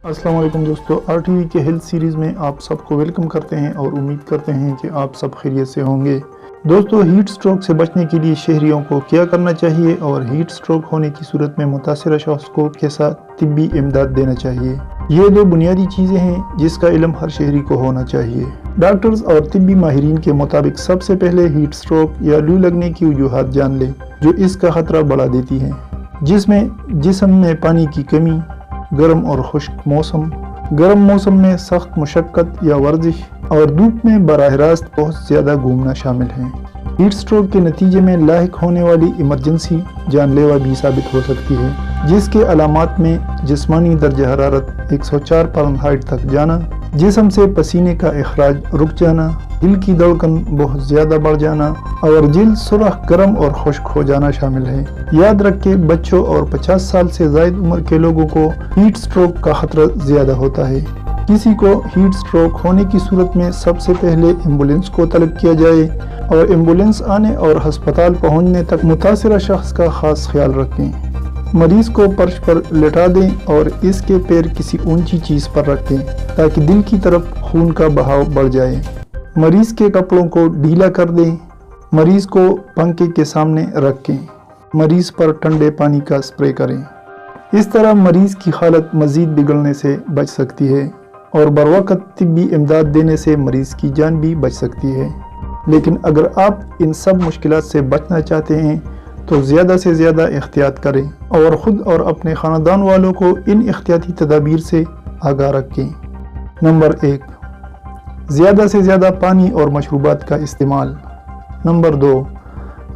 अस्सलाम वालेकुम दोस्तों, RTV के हेल्थ सीरीज़ में आप सबको वेलकम करते हैं और उम्मीद करते हैं कि आप सब खैरियत से होंगे। दोस्तों, हीट स्ट्रोक से बचने के लिए शहरियों को क्या करना चाहिए और हीट स्ट्रोक होने की सूरत में मुतासिर शख्स को कैसा तिब्बी इमदाद देना चाहिए, ये दो बुनियादी चीज़ें हैं जिसका इल्म हर शहरी को होना चाहिए। डॉक्टर्स और तिब्बी माहिरीन के मुताबिक सबसे पहले हीट स्ट्रोक या लू लगने की वजूहात जान लें जो इसका खतरा बढ़ा देती हैं, जिसमें जिस्म में पानी की कमी, गर्म और खुश्क मौसम, गर्म मौसम में सख्त मुशक्क़त या वर्जिश और धूप में बराह रास्त बहुत ज़्यादा घूमना शामिल है। हीट स्ट्रोक के नतीजे में लाहिक होने वाली इमरजेंसी जानलेवा भी साबित हो सकती है, जिसके अलामात में जिस्मानी दर्जा हरारत 104 फ़ारेनहाइट तक जाना, जिस्म से पसीने का इखराज रुक जाना, दिल की धड़कन बहुत ज़्यादा बढ़ जाना और जिल्द सुरख, गर्म और खुश्क हो जाना शामिल है। याद रखें, बच्चों और 50 साल से ज़ायद उम्र के लोगों को हीट स्ट्रोक का खतरा ज़्यादा होता है। किसी को हीट स्ट्रोक होने की सूरत में सबसे पहले एम्बुलेंस को तलब किया जाए और एम्बुलेंस आने और हस्पताल पहुंचने तक मुतासिरा शख्स का खास ख्याल रखें। मरीज को फर्श पर लेटा दें और इसके पैर किसी ऊंची चीज़ पर रखें ताकि दिल की तरफ खून का बहाव बढ़ जाए। मरीज के कपड़ों को ढीला कर दें। मरीज को पंखे के सामने रखें। मरीज पर ठंडे पानी का स्प्रे करें। इस तरह मरीज की हालत मज़ीद बिगड़ने से बच सकती है और बरवक़्त तिब्बी इमदाद देने से मरीज की जान भी बच सकती है। लेकिन अगर आप इन सब मुश्किलात से बचना चाहते हैं तो ज़्यादा से ज़्यादा एहतियात करें और ख़ुद और अपने ख़ानदान वालों को इन एहतियाती तदाबीर से आगाह रखें। नंबर 1, ज़्यादा से ज़्यादा पानी और मशरूबात का इस्तेमाल। नंबर 2,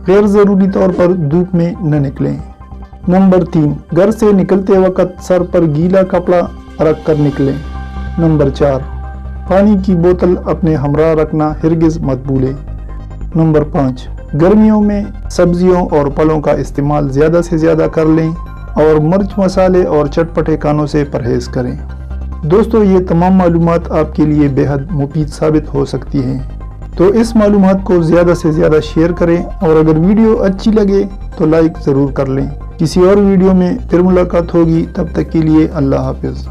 गैर ज़रूरी तौर पर धूप में न निकलें। नंबर 3, घर से निकलते वक्त सर पर गीला कपड़ा रख कर निकलें। नंबर 4, पानी की बोतल अपने हमरा रखना हरगिज़ मत भूलें। नंबर 5, गर्मियों में सब्जियों और फलों का इस्तेमाल ज़्यादा से ज़्यादा कर लें और मिर्च, मसाले और चटपटे खानों से परहेज़ करें। दोस्तों, ये तमाम मालूमात आपके लिए बेहद मुफीद साबित हो सकती हैं, तो इस मालूमात को ज़्यादा से ज़्यादा शेयर करें और अगर वीडियो अच्छी लगे तो लाइक ज़रूर कर लें। किसी और वीडियो में फिर मुलाकात होगी, तब तक के लिए अल्लाह हाफ़िज़।